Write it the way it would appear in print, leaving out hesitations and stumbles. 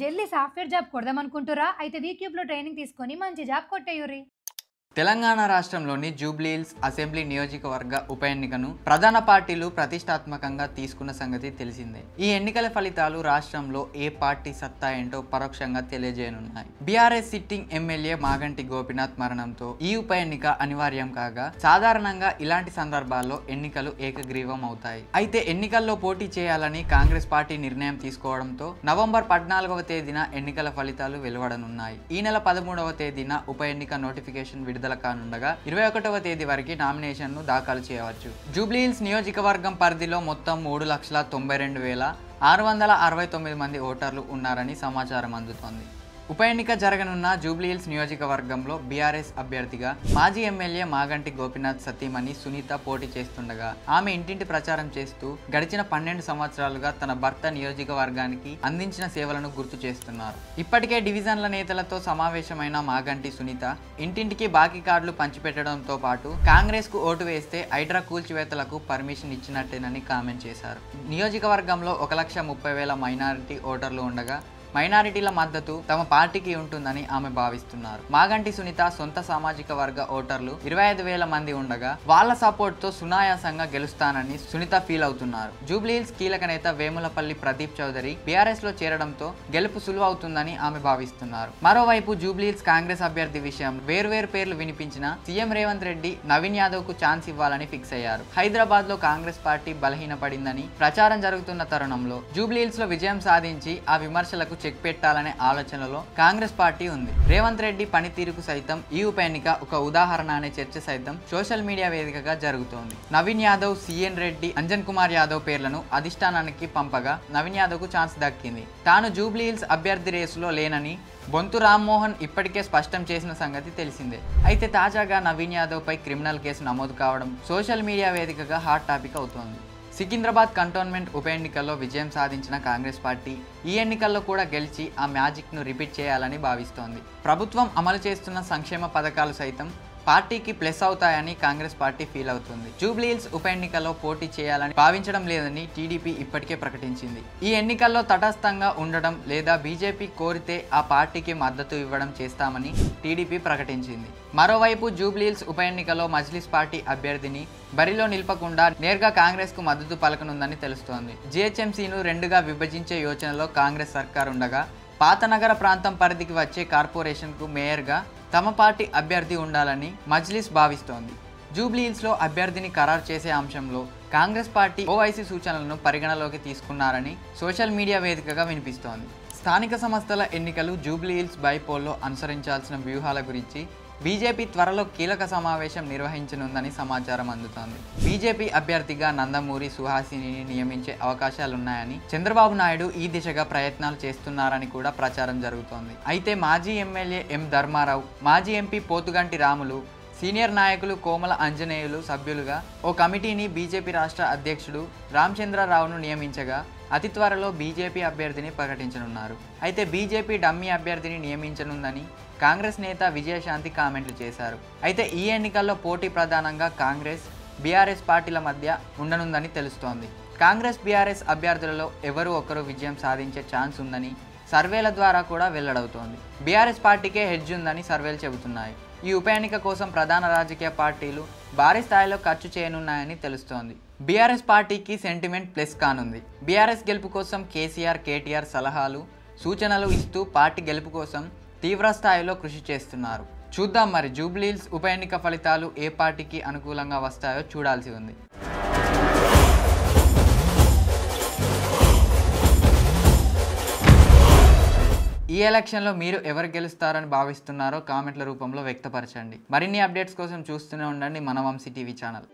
జల్దీ software job కొడదామనుకుంటుర్రా? అయితే వీక్యూబ్‌లో training తీసుకొని మంచి జాబ్ కొట్టేయుర్రి. తెలంగాణ రాష్ట్రంలోని జూబ్లీహిల్స్ అసెంబ్లీ నియోజకవర్గ ఉప ఎన్నికను ప్రధాన పార్టీలు ప్రతిష్టాత్మకంగా తీసుకున్న సంగతి తెలిసిందే. ఈ ఎన్నికల ఫలితాలు రాష్ట్రంలో ఏ పార్టీ సత్తా ఏంటో పరోక్షంగా తెలియజేయనున్నాయి. BRS sitting MLA Maganti Gopinath మరణంతో ఈ ఉప ఎన్నిక అనివార్యం కాగా సాధారణంగా ఇలాంటి సందర్భాల్లో ఎన్నికలు ఏకగ్రీవం అవుతాయి. అయితే ఎన్నికల్లో పోటీ చేయాలని కాంగ్రెస్ పార్టీ నిర్ణయం తీసుకోవడంతో నవంబర్ 14వ తేదీన ఎన్నికల ఫలితాలు వెలువడనున్నాయి. ఈ నెల 13వ తేదీన ఉప ఎన్నిక నోటిఫికేషన్ విడుదల కానుండగా 21వ తేదీ వరకు నామినేషన్ను దాఖలు చేయవచ్చు. జూబ్లీహిల్స్ నియోజకవర్గం పరిధిలో మొత్తం 3,92,669 మంది ఓటర్లు ఉన్నారని సమాచారం అందుతోంది. ఉప ఎన్నిక జరగనున్న జూబ్లీహిల్స్ నియోజకవర్గంలో బీఆర్ఎస్ అభ్యర్థిగా మాజీ ఎమ్మెల్యే మాగంటి గోపీనాథ్ సతీమణి సునీత పోటీ చేస్తుండగా ఆమె ఇంటింటి ప్రచారం చేస్తూ గడిచిన 12 సంవత్సరాలుగా తన భర్త నియోజకవర్గానికి అందించిన సేవలను గుర్తు చేస్తున్నారు. ఇప్పటికే డివిజన్ల నేతలతో సమావేశమైన మాగంటి సునీత ఇంటింటికి బాకీ కార్డులు పంచిపెట్టడంతో పాటు కాంగ్రెస్ కు ఓటు వేస్తే హైడ్రా కూల్చివేతలకు పర్మిషన్ ఇచ్చినట్టేనని కామెంట్ చేశారు. నియోజకవర్గంలో 1,30,000 మైనారిటీ ఓటర్లు ఉండగా మైనారిటీల మద్దతు తమ పార్టీకి ఉంటుందని ఆమె భావిస్తున్నారు. మాగంటి సునీత సొంత సామాజిక వర్గ ఓటర్లు 25,000 మంది ఉండగా వాళ్ళ సపోర్ట్ తో సునాయాసంగా గెలుస్తానని సునీత ఫీల్ అవుతున్నారు. జూబ్లీహిల్స్ కీలక నేత వేములపల్లి ప్రదీప్ చౌదరి బీఆర్ఎస్ లో చేరడంతో గెలుపు సులువు అవుతుందని ఆమె భావిస్తున్నారు. మరోవైపు జూబ్లీహిల్స్ కాంగ్రెస్ అభ్యర్థి విషయం వేర్వేరు పేర్లు వినిపించిన సీఎం రేవంత్ రెడ్డి నవీన్ యాదవ్ కు ఛాన్స్ ఇవ్వాలని ఫిక్స్ అయ్యారు. హైదరాబాద్ లో కాంగ్రెస్ పార్టీ బలహీనపడిందని ప్రచారం జరుగుతున్న తరుణంలో జూబ్లీహిల్స్ లో విజయం సాధించి ఆ విమర్శలకు చెక్ పెట్టాలనే ఆలోచనలో కాంగ్రెస్ పార్టీ ఉంది. రేవంత్ రెడ్డి పనితీరుకు సైతం ఈ ఉప ఎన్నిక ఒక ఉదాహరణ అనే చర్చ సైతం సోషల్ మీడియా వేదికగా జరుగుతోంది. నవీన్ యాదవ్, సిఎన్ రెడ్డి, అంజన్ కుమార్ యాదవ్ పేర్లను అధిష్టానానికి పంపగా నవీన్ యాదవ్ కు ఛాన్స్ దక్కింది. తాను జూబ్లీహిల్స్ అభ్యర్థి రేసులో లేనని బొంతు రామ్మోహన్ ఇప్పటికే స్పష్టం చేసిన సంగతి తెలిసిందే. అయితే తాజాగా నవీన్ యాదవ్ పై క్రిమినల్ కేసు నమోదు కావడం సోషల్ మీడియా వేదికగా హాట్ టాపిక్ అవుతోంది. సికింద్రాబాద్ కంటోన్మెంట్ ఉప ఎన్నికల్లో విజయం సాధించిన కాంగ్రెస్ పార్టీ ఈ ఎన్నికల్లో కూడా గెలిచి ఆ మ్యాజిక్ను రిపీట్ చేయాలని భావిస్తోంది. ప్రభుత్వం అమలు చేస్తున్న సంక్షేమ పథకాలు సైతం పార్టీకి ప్లస్ అవుతాయని కాంగ్రెస్ పార్టీ ఫీల్ అవుతుంది. జూబ్లీహిల్స్ ఉప ఎన్నికల్లో పోటీ చేయాలని భావించడం లేదని టీడీపీ ఇప్పటికే ప్రకటించింది. ఈ ఎన్నికల్లో తటస్థంగా ఉండడం లేదా బీజేపీ కోరితే ఆ పార్టీకి మద్దతు ఇవ్వడం చేస్తామని టీడీపీ ప్రకటించింది. మరోవైపు జూబ్లీహిల్స్ ఉప ఎన్నికలో మజ్లిస్ పార్టీ అభ్యర్థిని బరిలో నిలపకుండా నేరుగా కాంగ్రెస్ కు మద్దతు పలకనుందని తెలుస్తోంది. జీహెచ్ఎంసీను రెండుగా విభజించే యోచనలో కాంగ్రెస్ సర్కార్ ఉండగా పాత నగర ప్రాంతం పరిధికి వచ్చే కార్పొరేషన్ కు మేయర్గా తమ పార్టీ అభ్యర్థి ఉండాలని మజ్లిస్ భావిస్తోంది. జూబ్లీహిల్స్లో అభ్యర్థిని ఖరారు చేసే అంశంలో కాంగ్రెస్ పార్టీ ఓవైసీ సూచనలను పరిగణలోకి తీసుకున్నారని సోషల్ మీడియా వేదికగా వినిపిస్తోంది. స్థానిక సంస్థల ఎన్నికలు జూబ్లీహిల్స్ బైపోల్లో అనుసరించాల్సిన వ్యూహాల గురించి బీజేపీ త్వరలో కీలక సమావేశం నిర్వహించనుందని సమాచారం అందుతోంది. బీజేపీ అభ్యర్థిగా నందమూరి సుహాసినిని నియమించే అవకాశాలున్నాయని చంద్రబాబు నాయుడు ఈ దిశగా ప్రయత్నాలు చేస్తున్నారని కూడా ప్రచారం జరుగుతోంది. అయితే మాజీ ఎమ్మెల్యే ఎం ధర్మారావు, మాజీ ఎంపీ పోతుగంటి రాములు, సీనియర్ నాయకులు కోమల ఆంజనేయులు సభ్యులుగా ఓ కమిటీని బీజేపీ రాష్ట్ర అధ్యక్షుడు రామచంద్రరావును నియమించగా అతి త్వరలో బీజేపీ అభ్యర్థిని ప్రకటించనున్నారు. అయితే బీజేపీ డమ్మీ అభ్యర్థిని నియమించనుందని కాంగ్రెస్ నేత విజయశాంతి కామెంట్లు చేశారు. అయితే ఈ ఎన్నికల్లో పోటీ ప్రధానంగా కాంగ్రెస్, బీఆర్ఎస్ పార్టీల మధ్య ఉండనుందని తెలుస్తోంది. కాంగ్రెస్, బీఆర్ఎస్ అభ్యర్థులలో ఎవరో ఒకరు విజయం సాధించే ఛాన్స్ ఉందని సర్వేల ద్వారా కూడా వెల్లడవుతోంది. బీఆర్ఎస్ పార్టీకే హెడ్జ్ ఉందని సర్వేలు చెబుతున్నాయి. ఈ ఉప ఎన్నిక కోసం ప్రధాన రాజకీయ పార్టీలు భారీ స్థాయిలో ఖర్చు చేయనున్నాయని తెలుస్తోంది. బీఆర్ఎస్ పార్టీకి సెంటిమెంట్ ప్లస్ కానుంది. బీఆర్ఎస్ గెలుపు కోసం కేసీఆర్, కేటీఆర్ సలహాలు, సూచనలు ఇస్తూ పార్టీ గెలుపు కోసం తీవ్ర స్థాయిలో కృషి చేస్తున్నారు. చూద్దాం మరి జూబ్లీహిల్స్ ఉప ఎన్నిక ఫలితాలు ఏ పార్టీకి అనుకూలంగా వస్తాయో చూడాల్సి ఉంది. ఈ ఎలక్షన్లో మీరు ఎవరు గెలుస్తారని భావిస్తున్నారో కామెంట్ల రూపంలో వ్యక్తపరచండి. మరిన్ని అప్డేట్స్ కోసం చూస్తూనే ఉండండి మన వంశీ టీవీ ఛానల్.